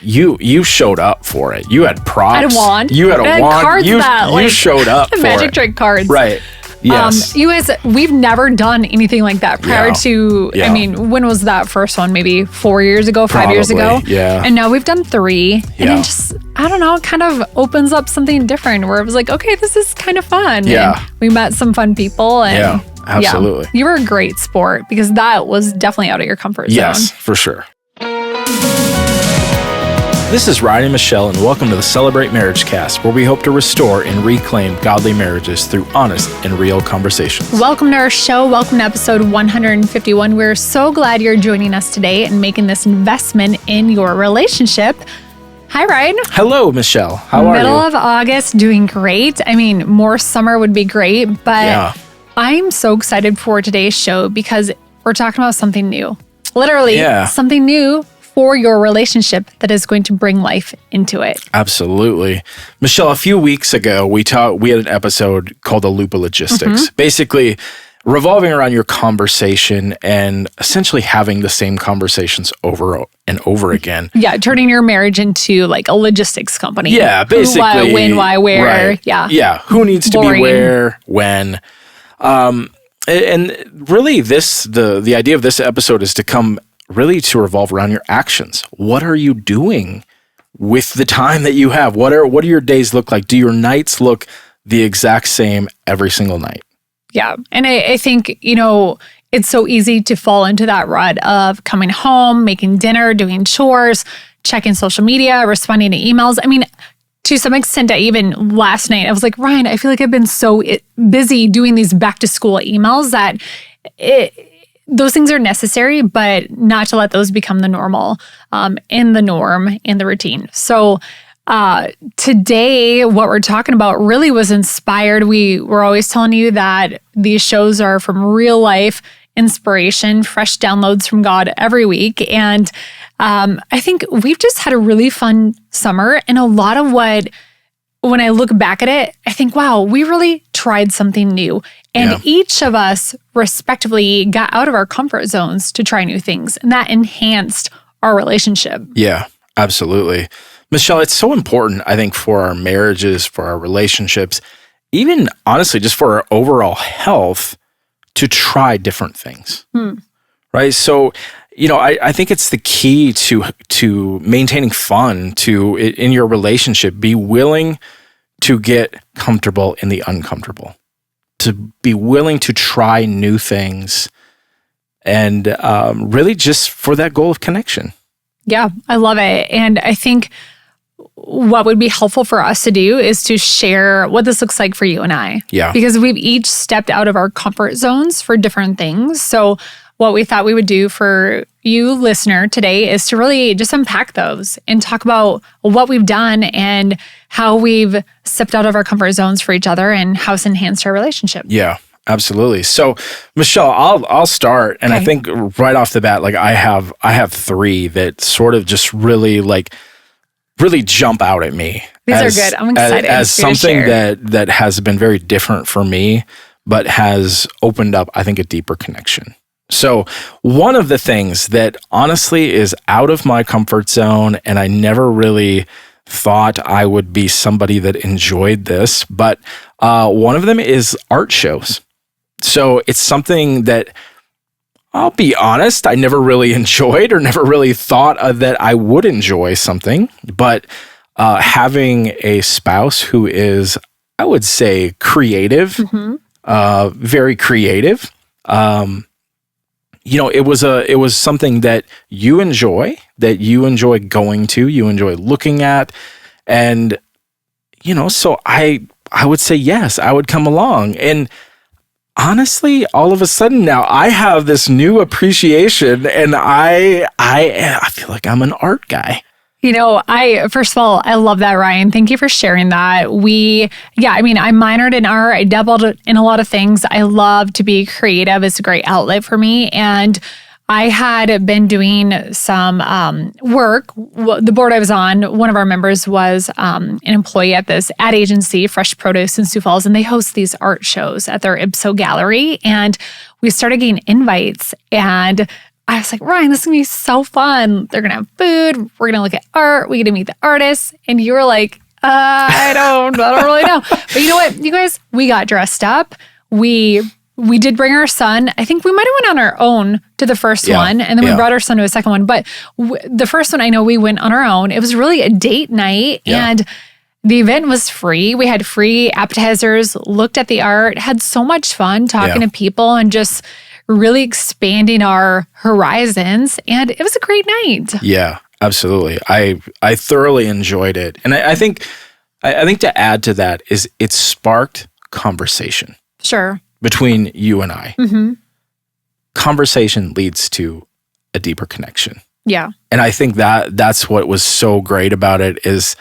you showed up for it. You had props. I had a wand. You had a wand. Cards you showed up for magic trick cards. Right. Yes. You guys, we've never done anything like that prior to, Yeah. I mean, when was that first one? Maybe 4 years ago, 5 years ago? Yeah. And now we've done 3. Yeah. And it just, I don't know, it kind of opens up something different where it was like, okay, this is kind of fun. Yeah. And we met some fun people. And Yeah, absolutely. You were a great sport because that was definitely out of your comfort zone. Yes, for sure. This is Ryan and Michelle, and welcome to the Celebrate MarriageCast, where we hope to restore and reclaim godly marriages through honest and real conversations. Welcome to our show. Welcome to episode 151. We're so glad you're joining us today and making this investment in your relationship. Hi, Ryan. Hello, Michelle. How are you? Middle of August, doing great. I mean, more summer would be great, but I'm so excited for today's show because we're talking about something new. Literally, something new for your relationship that is going to bring life into it. Absolutely. Michelle, a few weeks ago, we had an episode called The Loop of Logistics, basically revolving around your conversation and essentially having the same conversations over and over again. Yeah, turning your marriage into like a logistics company. Yeah, basically. Who, why, when, why, where. Right. Yeah. Who needs to be where, when. And really the idea of this episode is to come really to revolve around your actions. What are you doing with the time that you have? What do your days look like? Do your nights look the exact same every single night? Yeah. And I think, it's so easy to fall into that rut of coming home, making dinner, doing chores, checking social media, responding to emails. I mean, to some extent, even last night, I was like, Ryan, I feel like I've been so busy doing these back to school emails that those things are necessary, but not to let those become the normal, in the norm, in the routine. So today, what we're talking about really was inspired. We were always telling you that these shows are from real life inspiration, fresh downloads from God every week. And I think we've just had a really fun summer. And a lot of when I look back at it, I think, wow, we really tried something new. And each of us respectively got out of our comfort zones to try new things. And that enhanced our relationship. Yeah, absolutely. Michelle, it's so important, I think, for our marriages, for our relationships, even honestly, just for our overall health, to try different things. Right? So, I think it's the key to maintaining fun, in your relationship, be willing to get comfortable in the uncomfortable, to be willing to try new things, and really just for that goal of connection. Yeah, I love it. And I think what would be helpful for us to do is to share what this looks like for you and I. Yeah. Because we've each stepped out of our comfort zones for different things. So what we thought we would do for you, listener, today is to really just unpack those and talk about what we've done and how we've stepped out of our comfort zones for each other and how it's enhanced our relationship. Yeah, absolutely. So, Michelle, I'll start, and I think right off the bat, like I have 3 that sort of just really jump out at me. These are good. I'm excited as something that has been very different for me, but has opened up, I think, a deeper connection. So one of the things that honestly is out of my comfort zone, and I never really thought I would be somebody that enjoyed this, but one of them is art shows. So it's something that, I'll be honest, I never really enjoyed or never really thought that I would enjoy something, but having a spouse who is, I would say, creative, very creative, it was something that you enjoy going to, you enjoy looking at. And, so I would say, yes, I would come along. And honestly, all of a sudden now I have this new appreciation, and I feel like I'm an art guy. First of all, I love that, Ryan. Thank you for sharing that. I minored in art. I dabbled in a lot of things. I love to be creative. It's a great outlet for me. And I had been doing some work. The board I was on, one of our members was an employee at this ad agency, Fresh Produce in Sioux Falls, and they host these art shows at their Ipso gallery. And we started getting invites, and I was like, Ryan, this is going to be so fun. They're going to have food. We're going to look at art. We get to meet the artists. And you were like, I don't really know. But you know what, you guys, we got dressed up. We did bring our son. I think we might have went on our own to the first one. And then we brought our son to a second one. But the first one, I know we went on our own. It was really a date night. And the event was free. We had free appetizers, looked at the art, had so much fun talking to people and just really expanding our horizons. And it was a great night. Yeah, absolutely. I thoroughly enjoyed it. And I think to add to that is it sparked conversation. Sure. Between you and I. Mm-hmm. Conversation leads to a deeper connection. Yeah. And I think that's what was so great about it is,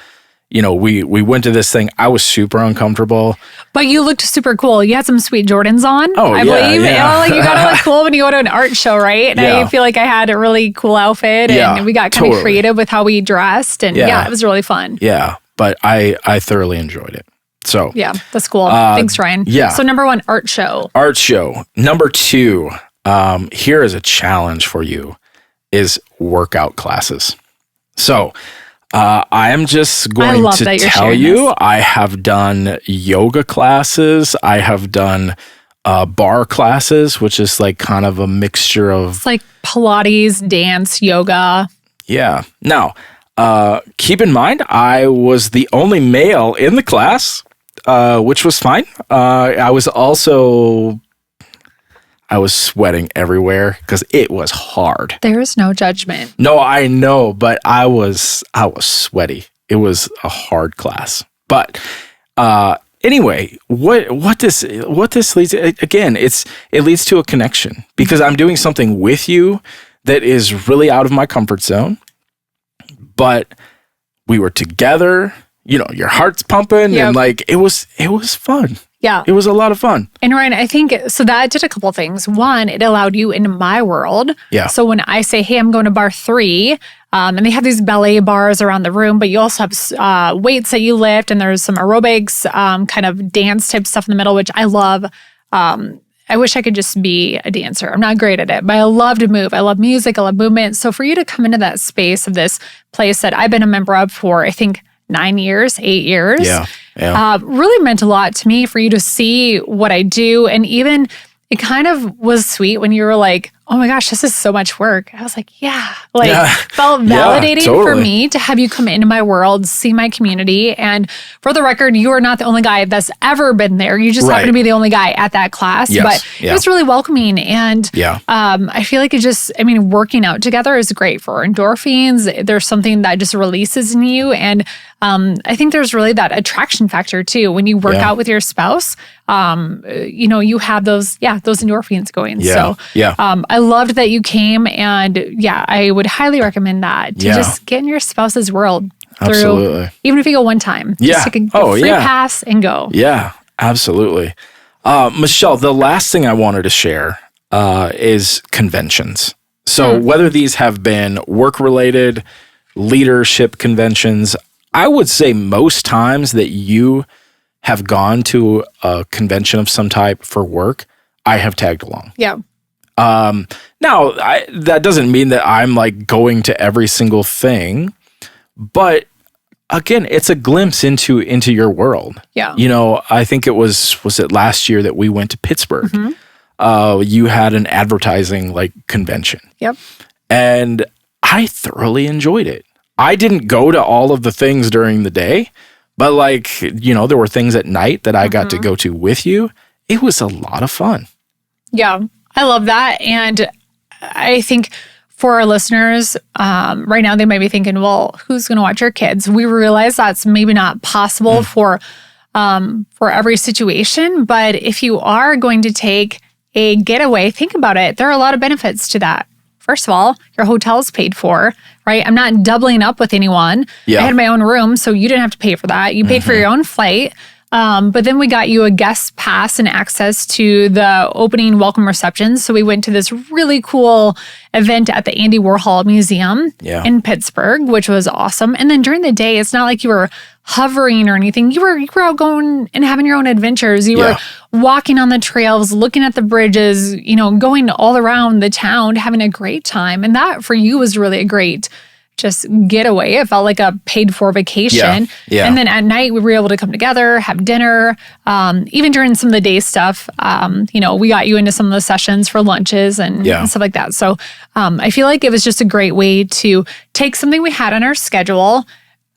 you know, we went to this thing. I was super uncomfortable. But you looked super cool. You had some sweet Jordans on, I believe. Yeah. You know, like you gotta look cool when you go to an art show, right? And I feel like I had a really cool outfit and we got kind of creative with how we dressed. And it was really fun. Yeah. But I thoroughly enjoyed it. So yeah, that's cool. Thanks, Ryan. Yeah. So number 1, art show. Art show. Number 2, here is a challenge for you, is workout classes. So I am just going to tell you, I have done yoga classes. I have done bar classes, which is like kind of a mixture of... It's like Pilates, dance, yoga. Yeah. Now, keep in mind, I was the only male in the class, which was fine. I was sweating everywhere because it was hard. There is no judgment. No, I know, but I was sweaty. It was a hard class. But anyway, what this leads again, it leads to a connection because I'm doing something with you that is really out of my comfort zone. But we were together, you know, your heart's pumping and like it was fun. Yeah. It was a lot of fun. And Ryan, I think, so that did a couple things. One, it allowed you into my world. Yeah. So when I say, hey, I'm going to bar 3, and they have these ballet bars around the room, but you also have weights that you lift, and there's some aerobics, kind of dance type stuff in the middle, which I love. I wish I could just be a dancer. I'm not great at it, but I love to move. I love music. I love movement. So for you to come into that space of this place that I've been a member of for, I think, 8 years. Yeah. Really meant a lot to me for you to see what I do. And even it kind of was sweet when you were like, oh my gosh, this is so much work. I was like, felt validating for me to have you come into my world, see my community. And for the record, you are not the only guy that's ever been there. You just happen to be the only guy at that class. Yes. But it was really welcoming. And I feel like working out together is great for endorphins. There's something that just releases in you. And I think there's really that attraction factor too. When you work out with your spouse, you have those endorphins going. So I loved that you came, and I would highly recommend that to just get in your spouse's world. Absolutely. Even if you go one time, just take a free pass and go. Yeah, absolutely. Michelle, the last thing I wanted to share is conventions. So whether these have been work-related, leadership conventions, I would say most times that you have gone to a convention of some type for work, I have tagged along. Yeah. Now, that doesn't mean that I'm like going to every single thing, but again, it's a glimpse into your world. Yeah. You know, I think it was it last year that we went to Pittsburgh. Mm-hmm. You had an advertising like convention. Yep. And I thoroughly enjoyed it. I didn't go to all of the things during the day, but like, you know, there were things at night that I got to go to with you. It was a lot of fun. Yeah, I love that. And I think for our listeners, right now they might be thinking, well, who's going to watch our kids? We realize that's maybe not possible for every situation. But if you are going to take a getaway, think about it. There are a lot of benefits to that. First of all, your hotel is paid for, right? I'm not doubling up with anyone. I had my own room, so you didn't have to pay for that. You paid for your own flight. But then we got you a guest pass and access to the opening welcome reception. So we went to this really cool event at the Andy Warhol Museum in Pittsburgh, which was awesome. And then during the day, it's not like you were hovering or anything. You were out going and having your own adventures. You were walking on the trails, looking at the bridges, going all around the town, having a great time. And that for you was really a great just getaway. It felt like a paid for vacation. Yeah. And then at night we were able to come together, have dinner. Even during some of the day stuff, we got you into some of the sessions for lunches and stuff like that. So I feel like it was just a great way to take something we had on our schedule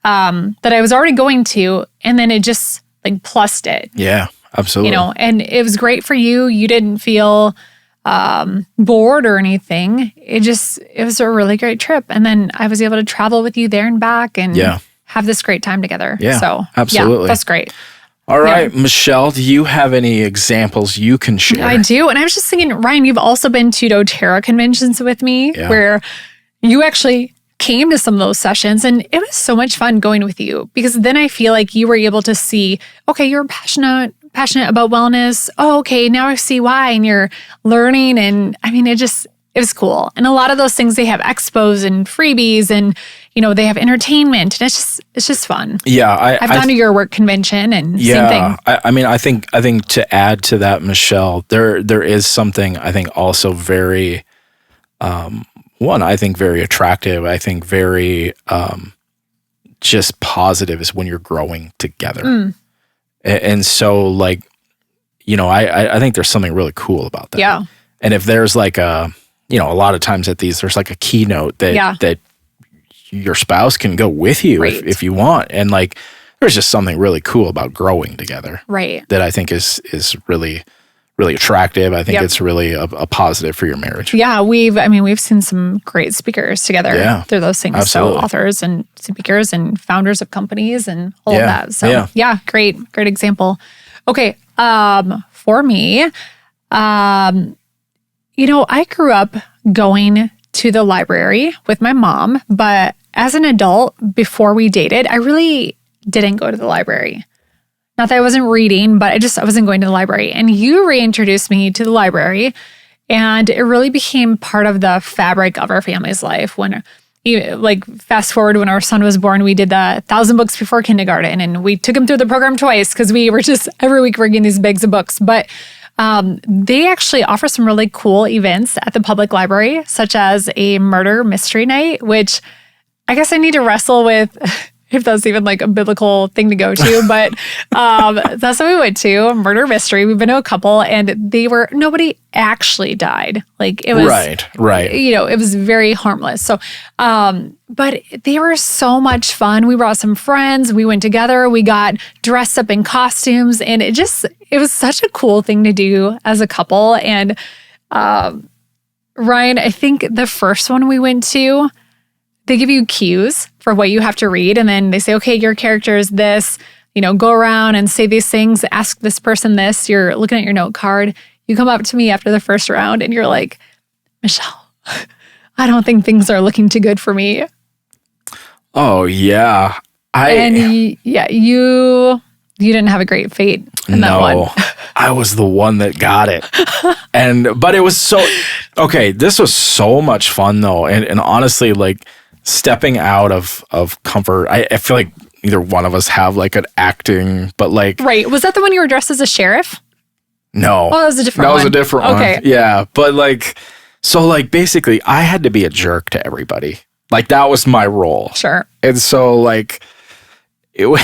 that I was already going to, and then it just like plussed it. Yeah, absolutely. And it was great for you. You didn't feel bored or anything. It was a really great trip. And then I was able to travel with you there and back and have this great time together. Yeah, so absolutely. That's great. All right, Michelle, do you have any examples you can share? I do. And I was just thinking, Ryan, you've also been to doTERRA conventions with me where you actually came to some of those sessions, and it was so much fun going with you, because then I feel like you were able to see, okay, you're passionate about wellness. Oh, okay, now I see why. And you're learning. And I mean, it was cool. And a lot of those things, they have expos and freebies, and, they have entertainment, and it's just fun. Yeah. I've gone to your work convention and same thing. I think to add to that, Michelle, there is something I think also very, I think very attractive. I think very, just positive is when you're growing together. And so I think there's something really cool about that. Yeah. And if there's like a lot of times at these, there's like a keynote that your spouse can go with you if you want. And there's just something really cool about growing together. Right. That I think is really, really attractive. I think it's really a positive for your marriage. Yeah. We've seen some great speakers together through those things. Absolutely. So authors and speakers and founders of companies and all of that. So great example. Okay. For me, I grew up going to the library with my mom, but as an adult, before we dated, I really didn't go to the library. Not that I wasn't reading, but I wasn't going to the library. And you reintroduced me to the library, and it really became part of the fabric of our family's life. When, fast forward, when our son was born, we did the 1,000 books before kindergarten, and we took him through the program twice because we were just every week bringing these bags of books. But they actually offer some really cool events at the public library, such as a murder mystery night, which I guess I need to wrestle with if that's even a biblical thing to go to. But that's what we went to, a murder mystery. We've been to a couple, and nobody actually died. It was right. It was very harmless. So, but they were so much fun. We brought some friends. We went together. We got dressed up in costumes, and it was such a cool thing to do as a couple. And Ryan, I think the first one we went to, they give you cues for what you have to read. And then they say, okay, your character is this, go around and say these things, ask this person this. You're looking at your note card. You come up to me after the first round and you're like, Michelle, I don't think things are looking too good for me. Oh, yeah. You didn't have a great fate in that one. I was the one that got it. But it was this was so much fun though. And honestly, stepping out of comfort, I feel like neither one of us have an acting, but Right. Was that the one you were dressed as a sheriff? No. Oh, that was a different one. That was a different one. Okay. Yeah. But basically I had to be a jerk to everybody. That was my role. Sure. And so it was,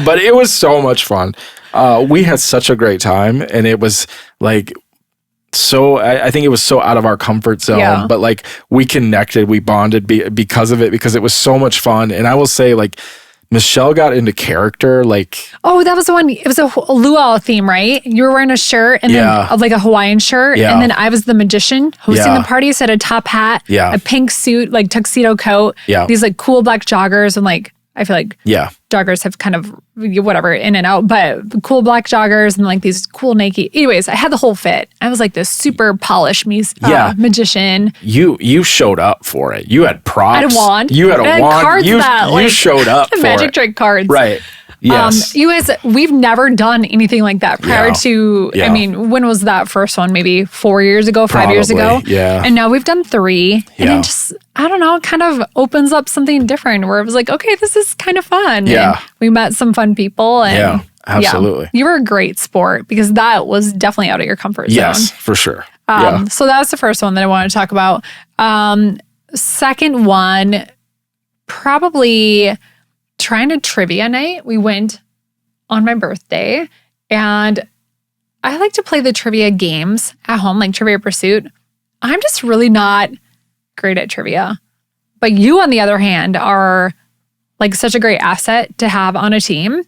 but it was so much fun. We had such a great time, and it was so I think it was so out of our comfort zone, but we connected, we bonded because of it, because it was so much fun. And I will say Michelle got into character. Oh, that was the one. It was a luau theme, right? You were wearing a shirt and then a Hawaiian shirt. Yeah. And then I was the magician hosting the party. So I had a top hat, a pink suit, tuxedo coat, these cool black joggers. And I feel joggers have kind of whatever in and out, but cool black joggers and these cool Nike. Anyways, I had the whole fit. I was this super polished magician. You showed up for it. You had props. I had a wand. You had a wand. Cards you showed up for magic trick cards. Right. Yes. You guys, we've never done anything like that prior to, I mean, when was that first one? Maybe 4 years ago, 5 years ago? Yeah. And now we've done 3. And it just, I don't know, it kind of opens up something different where it was okay, this is kind of fun. Yeah. And we met some fun people and absolutely. Yeah. You were a great sport because that was definitely out of your comfort zone. Yes, for sure. So that was the first one that I want to talk about. Second one, probably trying to trivia night. We went on my birthday, and I like to play the trivia games at home, like Trivia Pursuit. I'm just really not great at trivia. But you, on the other hand, are like such a great asset to have on a team.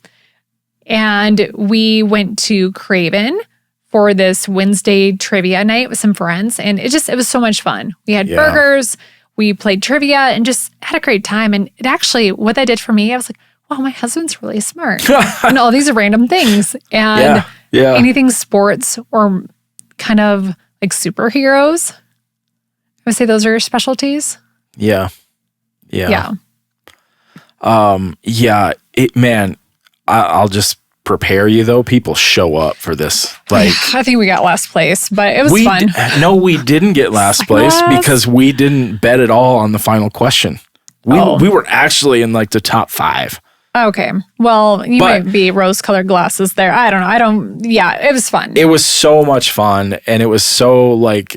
And we went to Craven for this Wednesday trivia night with some friends. And it was so much fun. We had burgers, we played trivia, and just had a great time. And it actually, what that did for me, I was like, wow, my husband's really smart. And all these random things. And anything sports or kind of like superheroes, I would say those are your specialties. Yeah. I'll just prepare you though. People show up for this. Like, I think we got last place, but it was fun. No, we didn't get last place because we didn't bet at all on the final question. We were actually in like the top 5. Okay. Well, you might be rose-colored glasses there. I don't know. It was fun. It was so much fun, and it was so like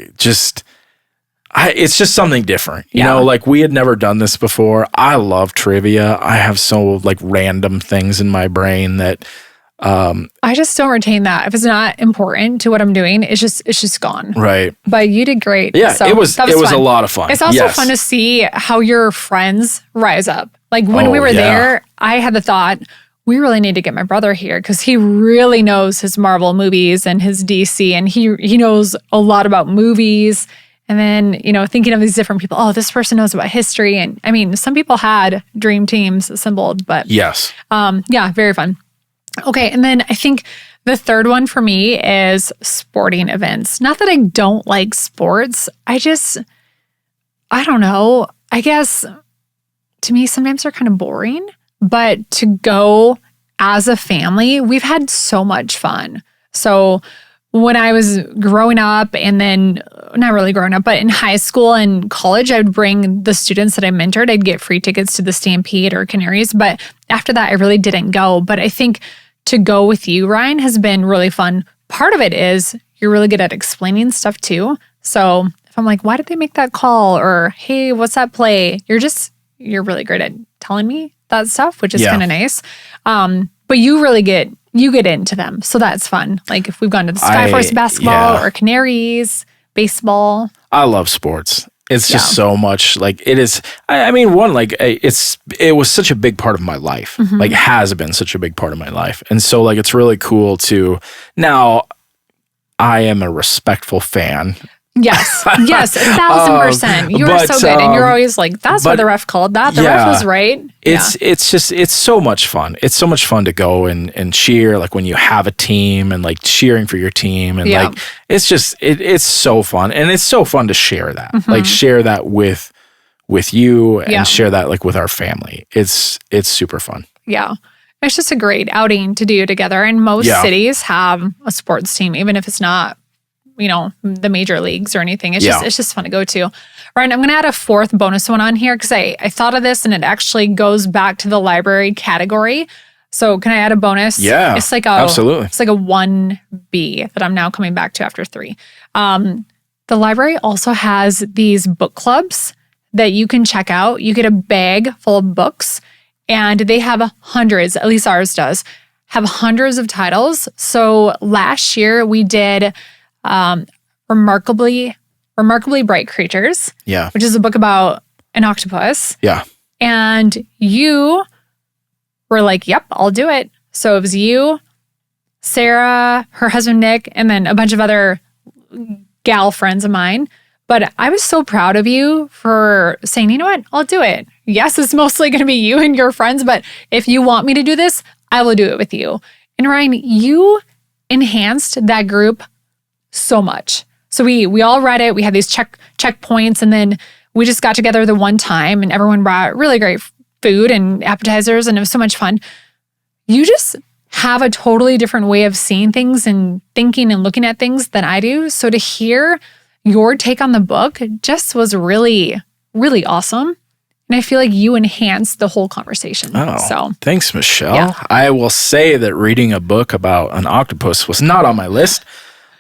it's just something different. You know, like we had never done this before. I love trivia. I have so like random things in my brain that I just don't retain that. If it's not important to what I'm doing, it's just gone. Right. But you did great. Yeah, so it was a lot of fun. It's also fun to see how your friends rise up. Like when we were there, I had the thought, we really need to get my brother here because he really knows his Marvel movies and his DC, and he knows a lot about movies. And then, thinking of these different people, this person knows about history. And I mean, some people had dream teams assembled, but yes. Very fun. Okay. And then I think the third one for me is sporting events. Not that I don't like sports. I don't know. I guess to me, sometimes they're kind of boring, but to go as a family, we've had so much fun. So when I was growing up, and then not really growing up, but in high school and college, I would bring the students that I mentored. I'd get free tickets to the Stampede or Canaries. But after that, I really didn't go. But I think to go with you, Ryan, has been really fun. Part of it is you're really good at explaining stuff too. So if I'm like, why did they make that call? Or, hey, what's that play? You're really great at telling me that stuff, which is kind of nice. But you really get into them. So that's fun. Like if we've gone to the Skyforce basketball or Canaries, baseball. I love sports. It's just so much like it is. I mean, it was such a big part of my life, like has been such a big part of my life. And so like, it's really cool to now I am a respectful fan. Yes, 1,000%. You are so good. And you're always like, that's what the ref called that. The ref was right. It's so much fun. It's so much fun to go and cheer, like when you have a team and like cheering for your team. And like, it's just, it's so fun. And it's so fun to share that, like share that with you and share that like with our family. It's super fun. Yeah. It's just a great outing to do together. And most cities have a sports team, even if it's not, the major leagues or anything. It's just fun to go to. Ryan, I'm going to add a fourth bonus one on here because I thought of this and it actually goes back to the library category. So can I add a bonus? Yeah, it's like absolutely. It's like a 1B that I'm now coming back to after 3. The library also has these book clubs that you can check out. You get a bag full of books and they have hundreds, at least ours does, have hundreds of titles. So last year we did Remarkably Bright Creatures, which is a book about an octopus. Yeah. And you were like, yep, I'll do it. So it was you, Sarah, her husband, Nick, and then a bunch of other gal friends of mine. But I was so proud of you for saying, you know what, I'll do it. Yes, it's mostly going to be you and your friends, but if you want me to do this, I will do it with you. And Ryan, you enhanced that group so much. So we all read it. We had these checkpoints, and then we just got together the one time, and everyone brought really great food and appetizers, and it was so much fun. You just have a totally different way of seeing things and thinking and looking at things than I do. So to hear your take on the book just was really, really awesome. And I feel like you enhance the whole conversation. Oh, so thanks, Michelle. Yeah. I will say that reading a book about an octopus was not on my list,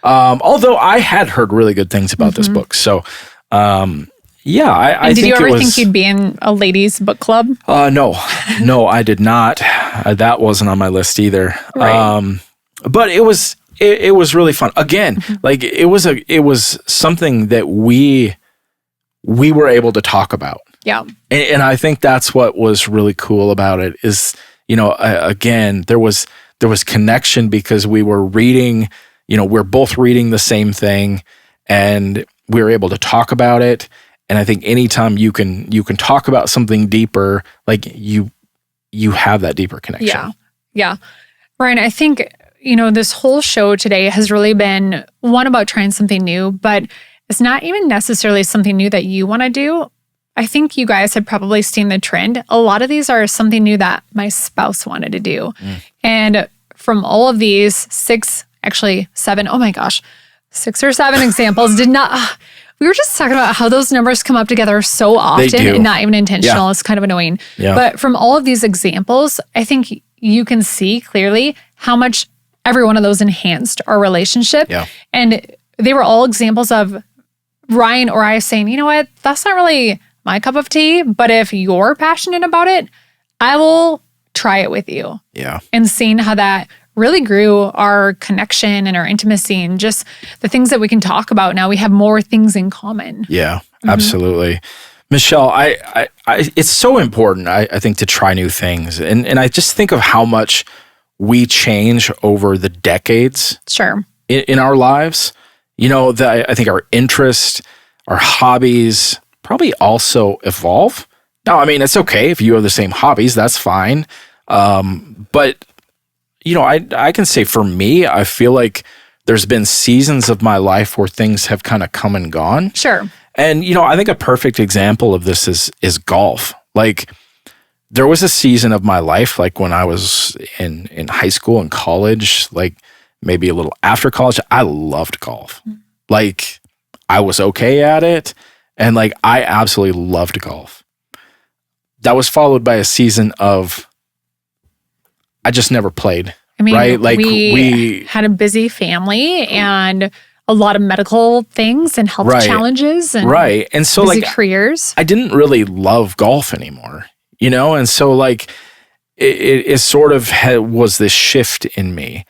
although I had heard really good things about this book. So, yeah, I did think you ever it was, think you'd be in a ladies' book club? No, I did not. That wasn't on my list either. Right. But it was really fun. Again, like it was something that we were able to talk about. Yeah. And I think that's what was really cool about it is, again, there was connection because we were reading, we're both reading the same thing and we were able to talk about it. And I think anytime you can talk about something deeper, like you have that deeper connection. Yeah. Yeah. Ryan, I think, this whole show today has really been one about trying something new, but it's not even necessarily something new that you want to do. I think you guys had probably seen the trend. A lot of these are something new that my spouse wanted to do. And from all of these 6 or 7 examples did not... We were just talking about how those numbers come up together so often and not even intentional. Yeah. It's kind of annoying. Yeah. But from all of these examples, I think you can see clearly how much every one of those enhanced our relationship. Yeah. And they were all examples of Ryan or I saying, you know what, that's not really my cup of tea, but if you're passionate about it, I will try it with you. Yeah. And seeing how that really grew our connection and our intimacy and just the things that we can talk about. Now we have more things in common. Yeah, absolutely. Michelle, I it's so important, I think, to try new things. And I just think of how much we change over the decades in our lives. I think our interests, our hobbies probably also evolve. Now, I mean, it's okay if you have the same hobbies, that's fine. But I can say for me, I feel like there's been seasons of my life where things have kind of come and gone. Sure. And, I think a perfect example of this is golf. Like, there was a season of my life, like when I was in high school and college, like maybe a little after college, I loved golf. Like, I was okay at it. And like, I absolutely loved golf. That was followed by a season of, I just never played. I mean, right? Like we had a busy family and a lot of medical things and health challenges and and so busy like careers. I didn't really love golf anymore, and so like it sort of was this shift in me,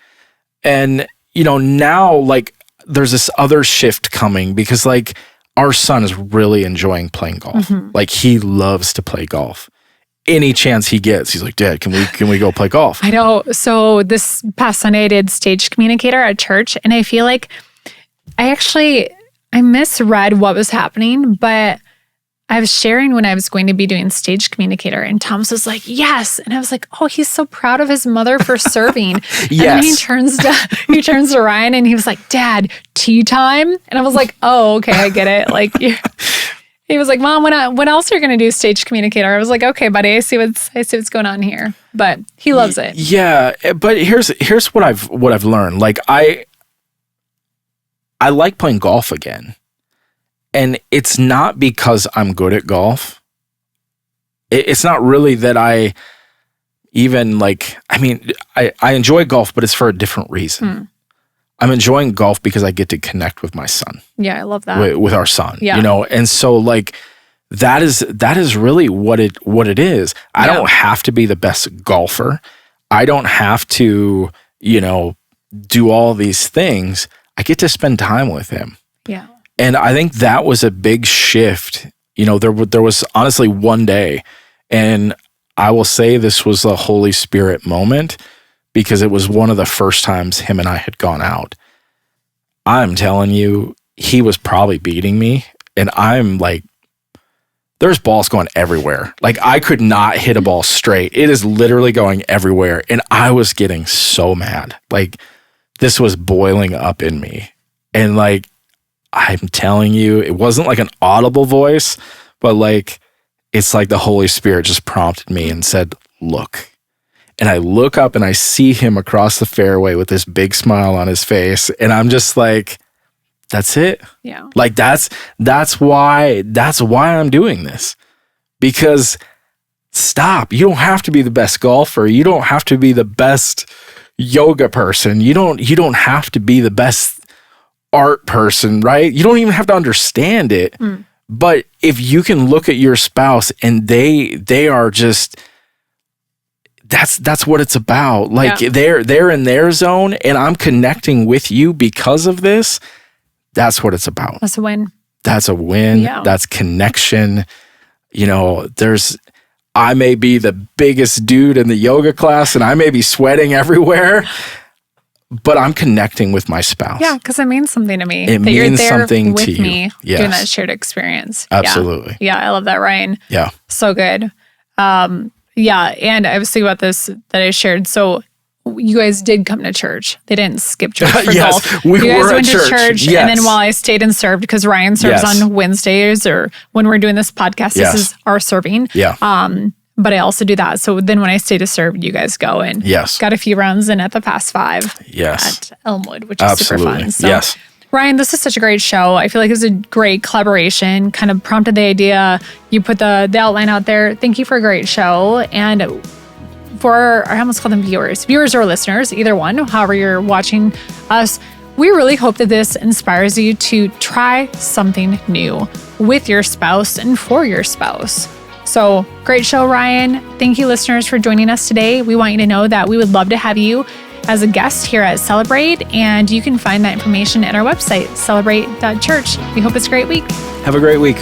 and now like there's this other shift coming because like our son is really enjoying playing golf. Like he loves to play golf. Any chance he gets, he's like, Dad, can we go play golf? I know. So this past Sunday, I did stage communicator at church, and I feel like I misread what was happening, but I was sharing when I was going to be doing stage communicator, and Thomas was like, yes. And I was like, oh, he's so proud of his mother for serving. Yes. And then he turns to Ryan and he was like, Dad, tea time? And I was like, oh, okay, I get it. Like, he was like, Mom, when else are you going to do stage communicator? I was like, okay, buddy, I see what's going on here. But he loves it. Yeah, but here's what I've learned. Like I like playing golf again. And it's not because I'm good at golf. It's not really that I even like, I mean, I enjoy golf, but it's for a different reason. I'm enjoying golf because I get to connect with my son. Yeah, I love that. With our son, and so like that is really what it is. I don't have to be the best golfer. I don't have to, do all these things. I get to spend time with him. Yeah. And I think that was a big shift. There was honestly one day, and I will say this was a Holy Spirit moment, because it was one of the first times him and I had gone out. I'm telling you, he was probably beating me. And I'm like, there's balls going everywhere. Like I could not hit a ball straight. It is literally going everywhere. And I was getting so mad. Like this was boiling up in me. And like, I'm telling you, it wasn't like an audible voice, but like, it's like the Holy Spirit just prompted me and said, look. And I look up and I see him across the fairway with this big smile on his face. And I'm just like, that's it. Yeah. Like that's why I'm doing this. because stop. You don't have to be the best golfer. You don't have to be the best yoga person. You don't have to be the best art person, right? You don't even have to understand it. But if you can look at your spouse and they are just, that's what it's about. Like they're in their zone and I'm connecting with you because of this. That's what it's about. That's a win. That's a win. Yeah. That's connection. I may be the biggest dude in the yoga class and I may be sweating everywhere, but I'm connecting with my spouse. Yeah, because it means something to me. It that means you're there something with to you. me Yes. doing that shared experience. Absolutely. Yeah, I love that, Ryan. Yeah. So good. And I was thinking about this that I shared. So you guys did come to church. They didn't skip church for Yes, golf. we you guys were at went to church. church, Yes. and then while I stayed and served, because Ryan serves Yes. on Wednesdays, or when we're doing this podcast, Yes. this is our serving. Yeah. But I also do that. So then when I stay to serve, you guys go and Yes. got a few rounds in at the Fast Five Yes. at Elmwood, which is super Absolutely. fun. So, Yes. Ryan, this is such a great show. I feel like it was a great collaboration, kind of prompted the idea. You put the outline out there. Thank you for a great show. And for, I almost call them viewers or listeners, either one, however you're watching us, we really hope that this inspires you to try something new with your spouse and for your spouse. So great show, Ryan. Thank you, listeners, for joining us today. We want you to know that we would love to have you as a guest here at Celebrate, and you can find that information at our website, Celebrate.church. We hope it's a great week. Have a great week.